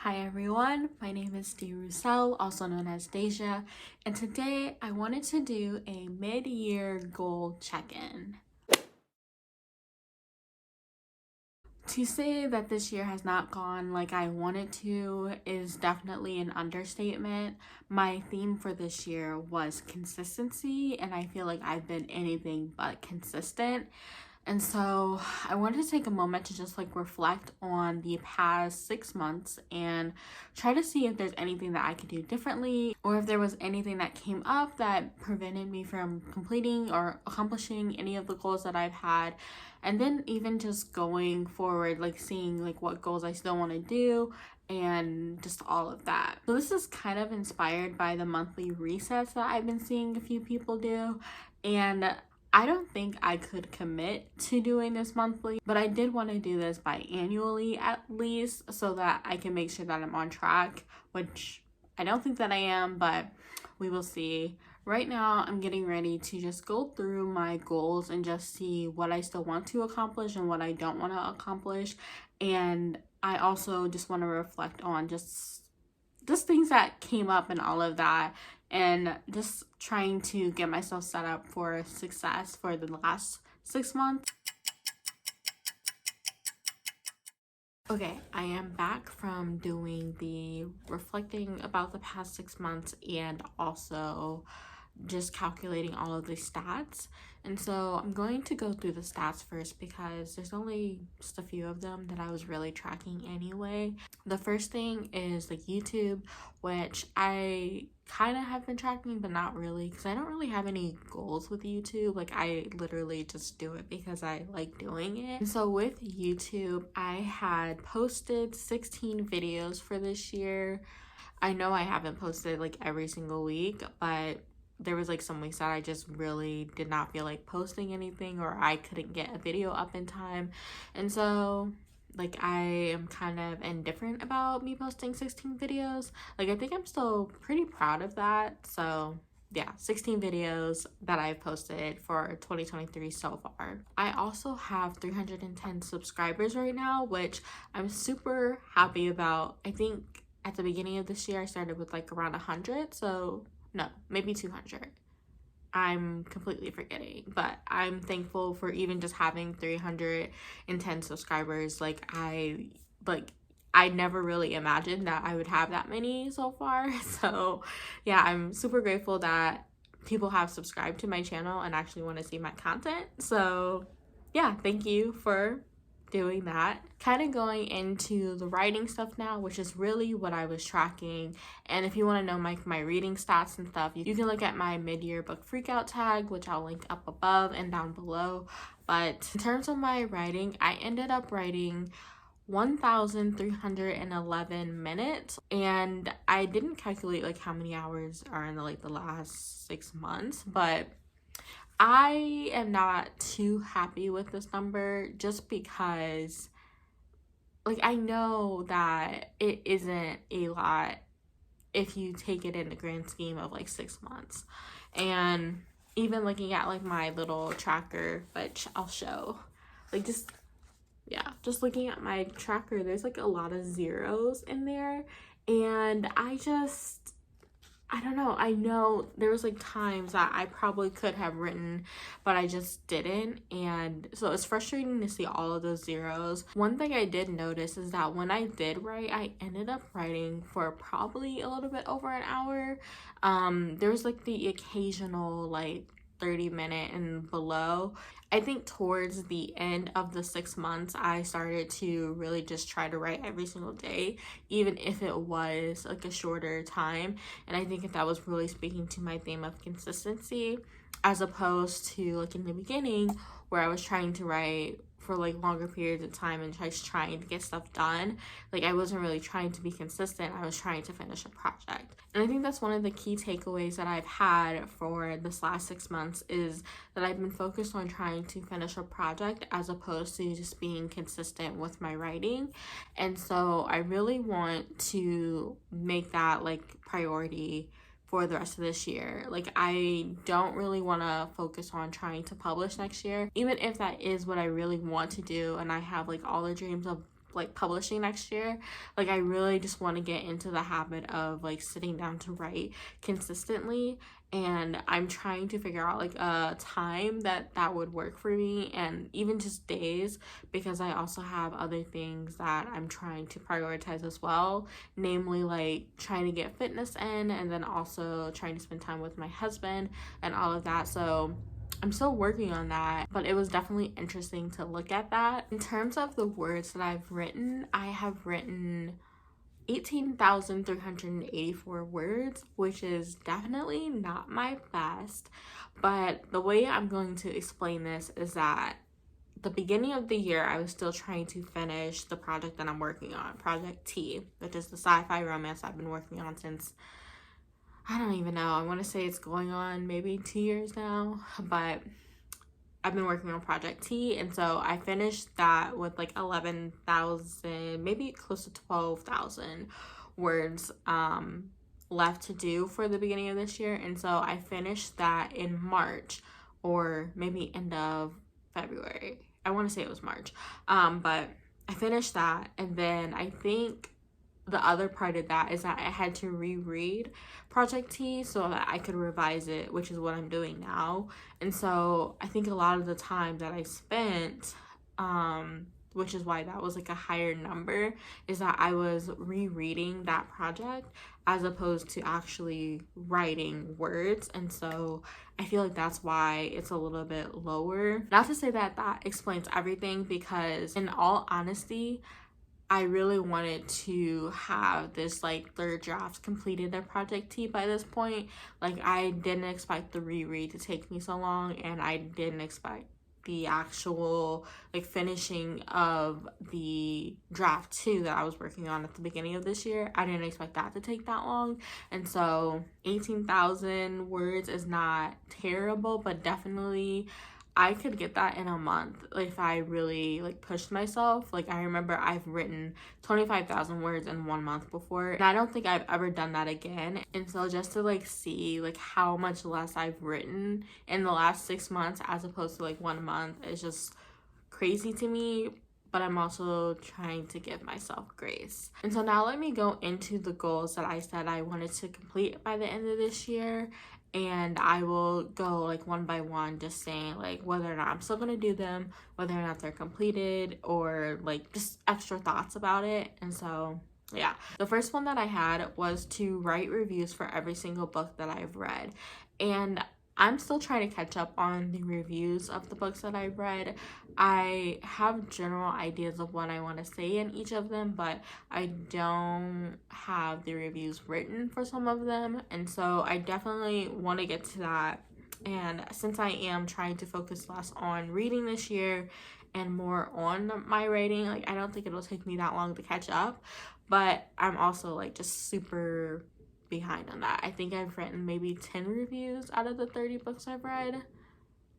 Hi everyone, my name is Dee Roussel, also known as Deja, and today I wanted to do a mid-year goal check-in. To say that this year has not gone like I wanted to is definitely an understatement. My theme for this year was consistency, and I feel like I've been anything but consistent. And so I wanted to take a moment to just reflect on the past 6 months and try to see if there's anything that I could do differently, or if there was anything that came up that prevented me from completing or accomplishing any of the goals that I've had. And then even just going forward, seeing what goals I still want to do and just all of that. So this is kind of inspired by the monthly resets that I've been seeing a few people do. And I don't think I could commit to doing this monthly, but I did want to do this biannually at least so that I can make sure that I'm on track, which I don't think that I am, but we will see. Right now, I'm getting ready to just go through my goals and just see what I still want to accomplish and what I don't want to accomplish. And I also just want to reflect on just things that came up and all of that, and just trying to get myself set up for success for the last 6 months. Okay, I am back from doing the reflecting about the past 6 months and also just calculating all of the stats. And so I'm going to go through the stats first because there's only just a few of them that I was really tracking anyway. The first thing is YouTube, which I kind of have been tracking, but not really, because I don't really have any goals with YouTube. I literally just do it because I like doing it. And so with YouTube, I had posted 16 videos for this year. I know I haven't posted every single week, but there was some weeks that I just really did not feel like posting anything, or I couldn't get a video up in time. And so I am kind of indifferent about me posting 16 videos. I think I'm still pretty proud of that. So yeah, 16 videos that I've posted for 2023 so far. I also have 310 subscribers right now, which I'm super happy about. I think at the beginning of this year I started with around 100, so no, maybe 200. I'm completely forgetting, but I'm thankful for even just having 310 subscribers. I never really imagined that I would have that many so far. So yeah, I'm super grateful that people have subscribed to my channel and actually want to see my content. So yeah, thank you for doing that. Kind of going into the writing stuff now, which is really what I was tracking. And if you want to know my reading stats and stuff, you can look at my mid-year book freakout tag, which I'll link up above and down below. But in terms of my writing, I ended up writing 1,311 minutes, and I didn't calculate how many hours are in the last 6 months, but I am not too happy with this number just because I know that it isn't a lot if you take it in the grand scheme of 6 months. And even looking at my little tracker, which I'll show, just looking at my tracker, there's a lot of zeros in there, and I don't know. I know there was times that I probably could have written, but I just didn't. And so it's frustrating to see all of those zeros. One thing I did notice is that when I did write, I ended up writing for probably a little bit over an hour. There was the occasional 30-minute and below. I think towards the end of the 6 months, I started to really just try to write every single day, even if it was a shorter time. And I think that was really speaking to my theme of consistency, as opposed to in the beginning where I was trying to write for longer periods of time and just trying to get stuff done. I wasn't really trying to be consistent. I was trying to finish a project. And I think that's one of the key takeaways that I've had for this last 6 months, is that I've been focused on trying to finish a project as opposed to just being consistent with my writing. And so I really want to make that priority for the rest of this year. I don't really want to focus on trying to publish next year, even if that is what I really want to do and I have all the dreams of like publishing next year. Like I really just want to get into the habit of like sitting down to write consistently, and I'm trying to figure out like a time that would work for me, and even just days, because I also have other things that I'm trying to prioritize as well, namely like trying to get fitness in, and then also trying to spend time with my husband and all of that. So I'm still working on that, but it was definitely interesting to look at that. In terms of the words that I've written, I have written 18,384 words, which is definitely not my best. But the way I'm going to explain this is that the beginning of the year, I was still trying to finish the project that I'm working on, Project T, which is the sci-fi romance I've been working on since, I don't even know, I want to say it's going on maybe 2 years now, but I've been working on Project T, and so I finished that with like 11,000, maybe close to 12,000 words left to do for the beginning of this year. And so I finished that in March, or maybe end of February. I want to say it was March, but I finished that, and then I think the other part of that is that I had to reread Project T so that I could revise it, which is what I'm doing now. And so I think a lot of the time that I spent, which is why that was like a higher number, is that I was rereading that project as opposed to actually writing words. And so I feel like that's why it's a little bit lower. Not to say that that explains everything, because in all honesty, I really wanted to have this like third draft completed of Project T by this point. Like I didn't expect the reread to take me so long, and I didn't expect the actual like finishing of the draft 2 that I was working on at the beginning of this year. I didn't expect that to take that long. And so 18,000 words is not terrible, but definitely I could get that in a month if I really like pushed myself. Like I remember I've written 25,000 words in 1 month before, and I don't think I've ever done that again. And so just to like see like how much less I've written in the last 6 months as opposed to like 1 month is just crazy to me. But I'm also trying to give myself grace. And so now let me go into the goals that I said I wanted to complete by the end of this year. And I will go like one by one, just saying like whether or not I'm still gonna do them, whether or not they're completed, or like just extra thoughts about it. And so yeah, the first one that I had was to write reviews for every single book that I've read. And I'm still trying to catch up on the reviews of the books that I've read. I have general ideas of what I want to say in each of them, but I don't have the reviews written for some of them. And so I definitely want to get to that. And since I am trying to focus less on reading this year and more on my writing, like I don't think it'll take me that long to catch up. But I'm also like just super behind on that. I think I've written maybe 10 reviews out of the 30 books I've read,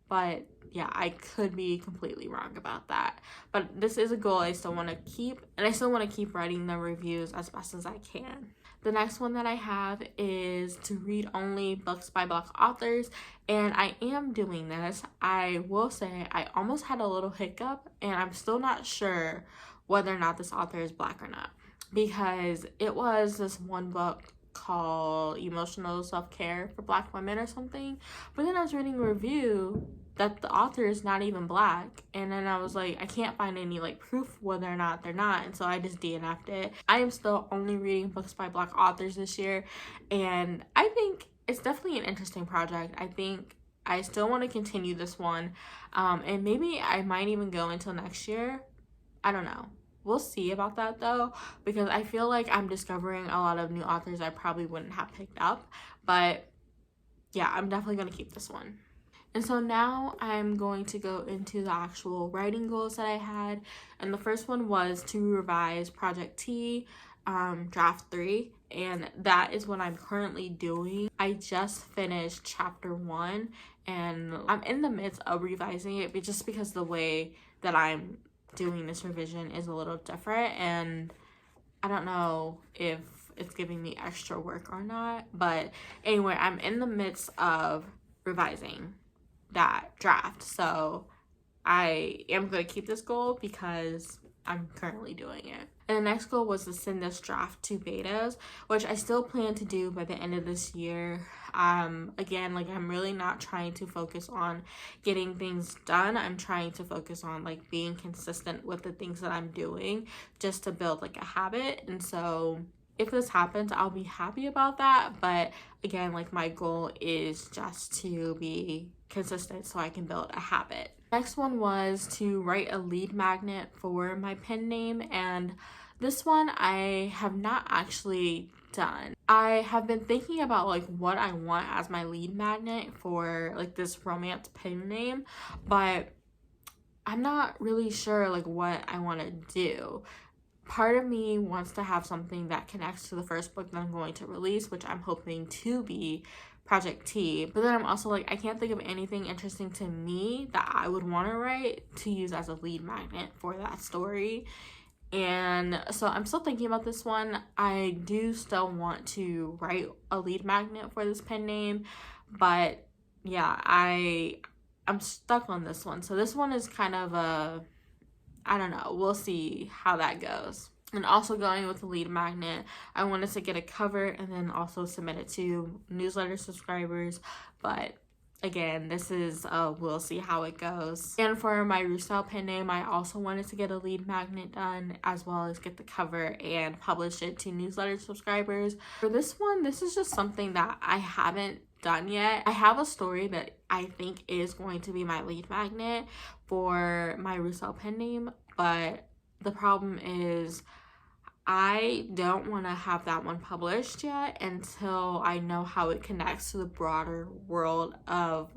but yeah, I could be completely wrong about that. But this is a goal I still want to keep, and I still want to keep writing the reviews as best as I can. The next one that I have is to read only books by Black authors, and I am doing this. I will say I almost had a little hiccup, and I'm still not sure whether or not this author is Black or not, because it was this one book called Emotional Self-Care for Black Women or something, but then I was reading a review that the author is not even Black, and then I was like, I can't find any like proof whether or not they're not, and so I just DNF'd it. I am still only reading books by Black authors this year, and I think it's definitely an interesting project. I think I still want to continue this one, and maybe I might even go until next year. I don't know. We'll see about that though, because I feel like I'm discovering a lot of new authors I probably wouldn't have picked up. But yeah, I'm definitely going to keep this one. And so now I'm going to go into the actual writing goals that I had. And the first one was to revise Project T, draft 3. And that is what I'm currently doing. I just finished chapter 1, and I'm in the midst of revising it, but just because the way that I'm doing this revision is a little different, and I don't know if it's giving me extra work or not. But anyway, I'm in the midst of revising that draft, so I am going to keep this goal because I'm currently doing it. And the next goal was to send this draft to betas, which I still plan to do by the end of this year. Again, like, I'm really not trying to focus on getting things done. I'm trying to focus on like being consistent with the things that I'm doing, just to build like a habit. And so if this happens, I'll be happy about that. But again, like, my goal is just to be consistent so I can build a habit. Next one was to write a lead magnet for my pen name, and this one I have not actually done. I have been thinking about like what I want as my lead magnet for like this romance pen name, but I'm not really sure like what I want to do. Part of me wants to have something that connects to the first book that I'm going to release, which I'm hoping to be Project T. But then I'm also like, I can't think of anything interesting to me that I would want to write to use as a lead magnet for that story. And so I'm still thinking about this one. I do still want to write a lead magnet for this pen name, but yeah, I'm stuck on this one. So this one is kind of a, I don't know, we'll see how that goes. And also going with the lead magnet, I wanted to get a cover and then also submit it to newsletter subscribers. But again, this is we'll see how it goes. And for my Roussel pen name, I also wanted to get a lead magnet done, as well as get the cover and publish it to newsletter subscribers. For this one, this is just something that I haven't done yet. I have a story that I think is going to be my lead magnet for my Roussel pen name, but the problem is I don't want to have that one published yet until I know how it connects to the broader world of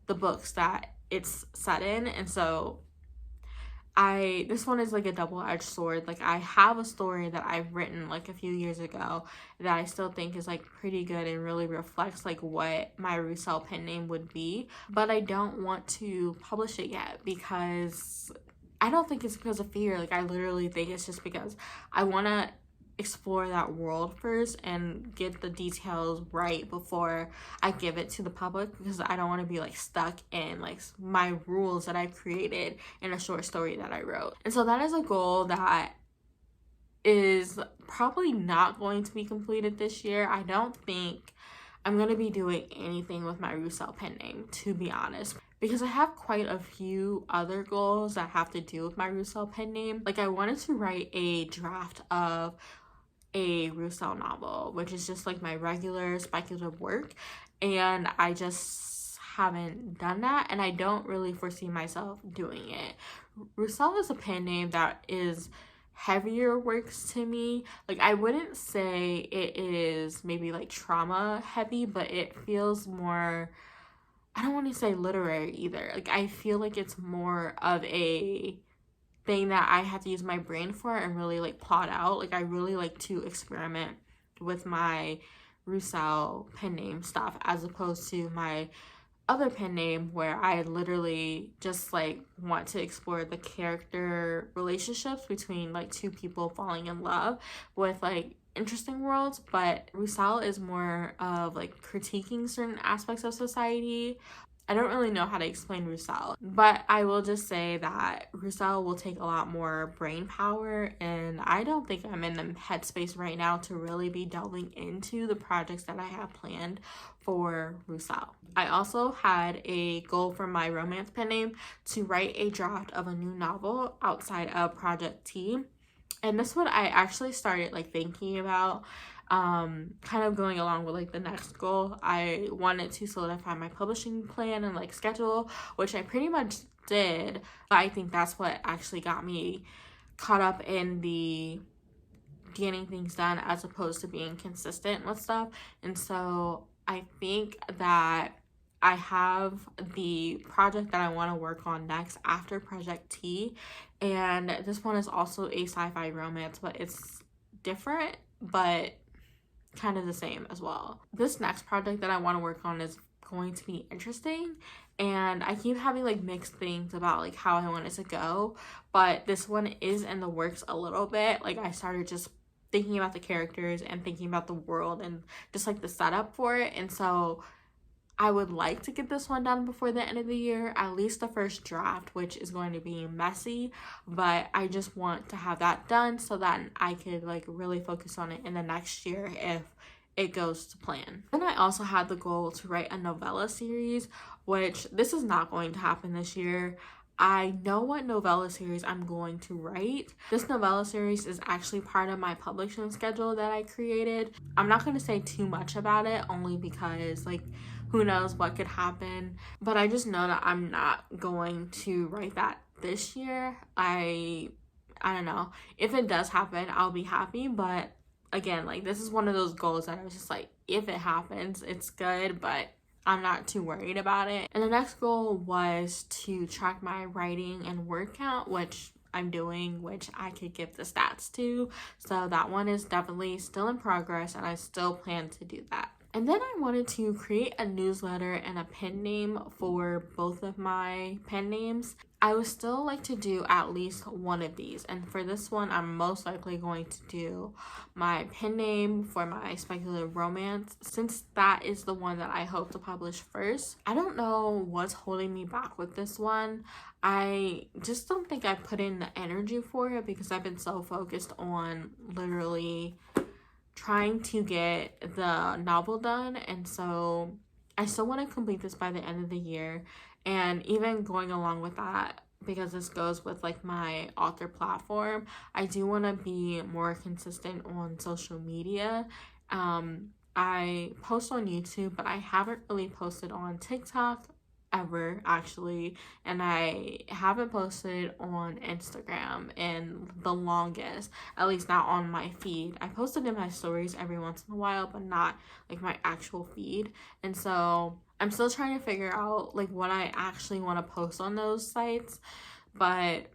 the books that it's set in. And so this one is like a double-edged sword. Like, I have a story that I've written like a few years ago that I still think is like pretty good and really reflects like what my Roussel pen name would be, but I don't want to publish it yet because I don't think it's because of fear. Like, I literally think it's just because I want to explore that world first and get the details right before I give it to the public, because I don't want to be like stuck in like my rules that I created in a short story that I wrote. And so that is a goal that is probably not going to be completed this year. I don't think I'm going to be doing anything with my Roussel pen name, to be honest, because I have quite a few other goals that have to do with my Roussel pen name. Like, I wanted to write a draft of a Roussel novel, which is just like my regular speculative work, and I just haven't done that, and I don't really foresee myself doing it. Roussel is a pen name that is heavier works to me. Like, I wouldn't say it is maybe like trauma heavy, but it feels more, I don't want to say literary either. Like, I feel like it's more of a thing that I have to use my brain for and really like plot out. Like, I really like to experiment with my Roussel pen name stuff as opposed to my other pen name where I literally just like want to explore the character relationships between like two people falling in love with like interesting worlds. But Roussel is more of like critiquing certain aspects of society. I don't really know how to explain Roussel, but I will just say that Roussel will take a lot more brain power, and I don't think I'm in the headspace right now to really be delving into the projects that I have planned for Roussel. I also had a goal for my romance pen name to write a draft of a new novel outside of Project T, and this one I actually started like thinking about kind of going along with like the next goal. I wanted to solidify my publishing plan and like schedule, which I pretty much did, but I think that's what actually got me caught up in the getting things done as opposed to being consistent with stuff. And so I think that I have the project that I want to work on next after Project T, and this one is also a sci-fi romance, but it's different but kind of the same as well. This next project that I want to work on is going to be interesting, and I keep having like mixed things about like how I want it to go, but this one is in the works a little bit. Like, I started just thinking about the characters and thinking about the world and just like the setup for it, and so I would like to get this one done before the end of the year, at least the first draft, which is going to be messy, but I just want to have that done so that I could like really focus on it in the next year if it goes to plan. Then I also had the goal to write a novella series, which this is not going to happen this year. I know what novella series I'm going to write. This novella series is actually part of my publishing schedule that I created. I'm not going to say too much about it, only because like who knows what could happen, but I just know that I'm not going to write that this year. I don't know. If it does happen, I'll be happy, but again, like this is one of those goals that I was just like, if it happens, it's good, but I'm not too worried about it. And the next goal was to track my writing and word count, which I'm doing, which I could give the stats to. So that one is definitely still in progress, and I still plan to do that. And then I wanted to create a newsletter and a pen name for both of my pen names. I would still like to do at least one of these. And for this one, I'm most likely going to do my pen name for my speculative romance, since that is the one that I hope to publish first. I don't know what's holding me back with this one. I just don't think I put in the energy for it because I've been so focused on literally trying to get the novel done, and so I still want to complete this by the end of the year. And even going along with that, because this goes with like my author platform, I do want to be more consistent on social media. I post on YouTube, but I haven't really posted on TikTok ever actually, and I haven't posted on Instagram in the longest, at least not on my feed. I posted in my stories every once in a while, but not like my actual feed. And so I'm still trying to figure out like what I actually want to post on those sites, but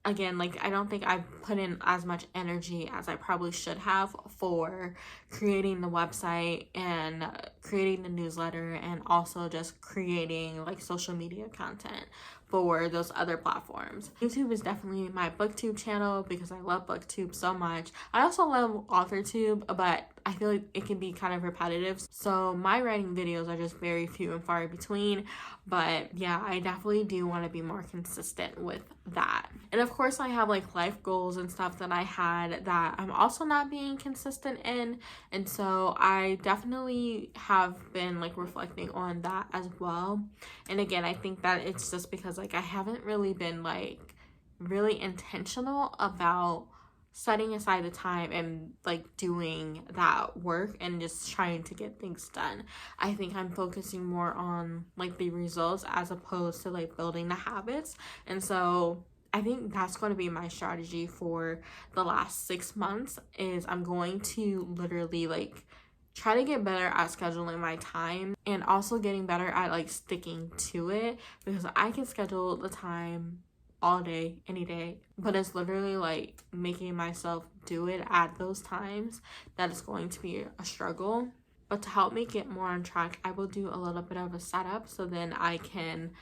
again, like I don't think I've put in as much energy as I probably should have for creating the website and creating the newsletter, and also just creating like social media content for those other platforms. YouTube is definitely my booktube channel because I love booktube so much. I also love authortube, but I feel like it can be kind of repetitive, so my writing videos are just very few and far between. But yeah, I definitely do want to be more consistent with that. And of course I have like life goals and stuff that I had that I'm also not being consistent in, and so I definitely have been like reflecting on that as well. And again, I think that it's just because like I haven't really been like really intentional about setting aside the time and like doing that work and just trying to get things done. I think I'm focusing more on like the results as opposed to like building the habits. And so I think that's going to be my strategy for the last 6 months, is I'm going to literally like try to get better at scheduling my time, and also getting better at like sticking to it, because I can schedule the time all day, any day, but it's literally like making myself do it at those times that is going to be a struggle. But to help me get more on track, I will do a little bit of a setup, so then I can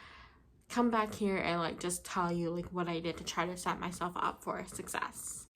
come back here and like just tell you like what I did to try to set myself up for success.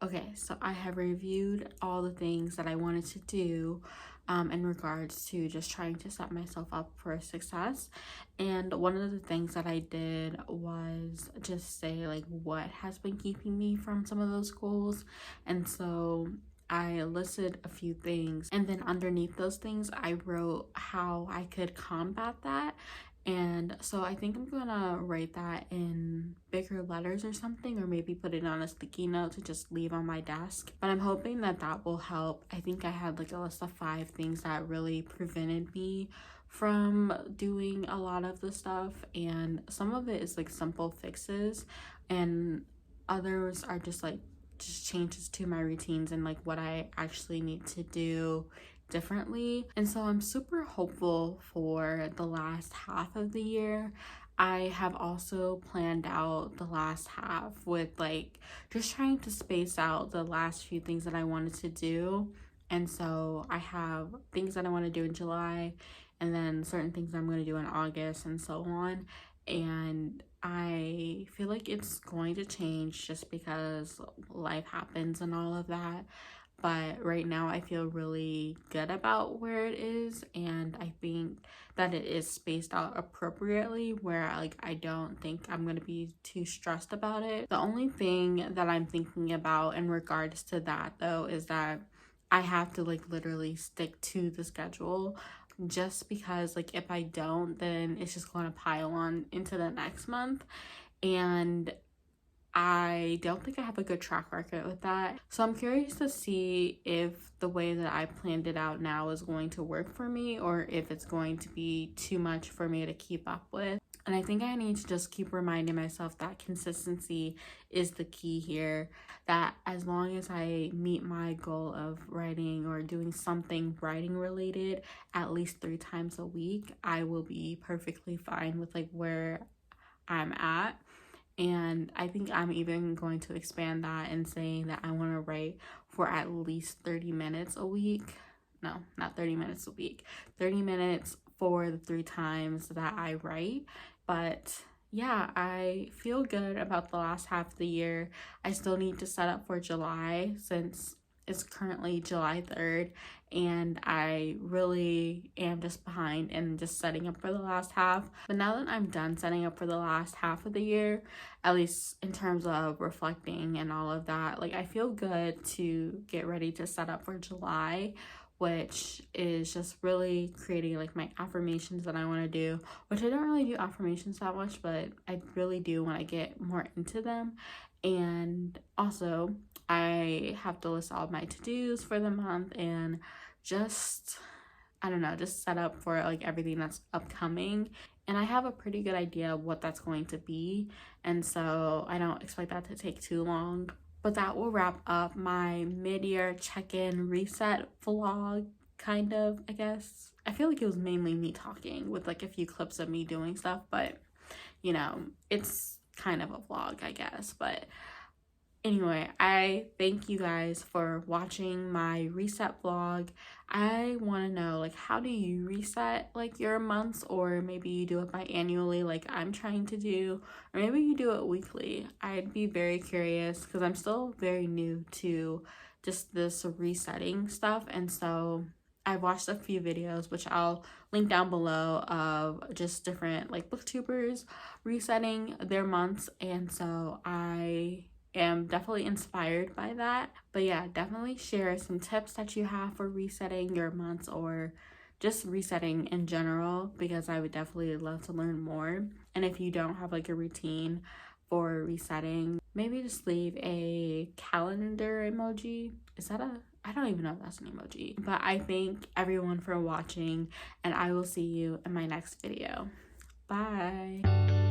Okay, so I have reviewed all the things that I wanted to do in regards to just trying to set myself up for success. And one of the things that I did was just say like what has been keeping me from some of those goals. And so I listed a few things, and then underneath those things I wrote how I could combat that. And so I think I'm gonna write that in bigger letters or something, or maybe put it on a sticky note to just leave on my desk. But I'm hoping that that will help. I think I had like a list of 5 things that really prevented me from doing a lot of the stuff, and some of it is like simple fixes, and others are just like changes to my routines and like what I actually need to do differently. And so I'm super hopeful for the last half of the year. I have also planned out the last half with like just trying to space out the last few things that I wanted to do. And so I have things that I want to do in July, and then certain things I'm going to do in August, and so on. And I feel like it's going to change just because life happens and all of that. But right now I feel really good about where it is, and I think that it is spaced out appropriately where like I don't think I'm going to be too stressed about it. The only thing that I'm thinking about in regards to that though is that I have to like literally stick to the schedule, just because like if I don't, then it's just going to pile on into the next month, and I don't think I have a good track record with that. So I'm curious to see if the way that I planned it out now is going to work for me, or if it's going to be too much for me to keep up with. And I think I need to just keep reminding myself that consistency is the key here, that as long as I meet my goal of writing or doing something writing related at least 3 times a week, I will be perfectly fine with like where I'm at. And I think I'm even going to expand that and saying that I want to write for at least 30 minutes a week. No, not 30 minutes a week. 30 minutes for the 3 times that I write. But yeah, I feel good about the last half of the year. I still need to set up for July since it's currently July 3rd, and I really am just behind and just setting up for the last half. But now that I'm done setting up for the last half of the year, at least in terms of reflecting and all of that, like I feel good to get ready to set up for July, which is just really creating like my affirmations that I want to do, which I don't really do affirmations that much, but I really do when I get more into them. And also I have to list all my to-dos for the month and just, I don't know, just set up for like everything that's upcoming. And I have a pretty good idea of what that's going to be. And so I don't expect that to take too long. But that will wrap up my mid-year check-in reset vlog, kind of, I guess. I feel like it was mainly me talking with like a few clips of me doing stuff, but you know, it's kind of a vlog, I guess. But anyway, I thank you guys for watching my reset vlog. I want to know, like, how do you reset like your months, or maybe you do it biannually like I'm trying to do, or maybe you do it weekly. I'd be very curious because I'm still very new to just this resetting stuff, and so I've watched a few videos, which I'll link down below, of just different like booktubers resetting their months, and so I am definitely inspired by that. But yeah, definitely share some tips that you have for resetting your months, or just resetting in general, because I would definitely love to learn more. And if you don't have like a routine for resetting, maybe just leave a calendar emoji. Is that a, I don't even know if that's an emoji. But I thank everyone for watching, and I will see you in my next video. Bye.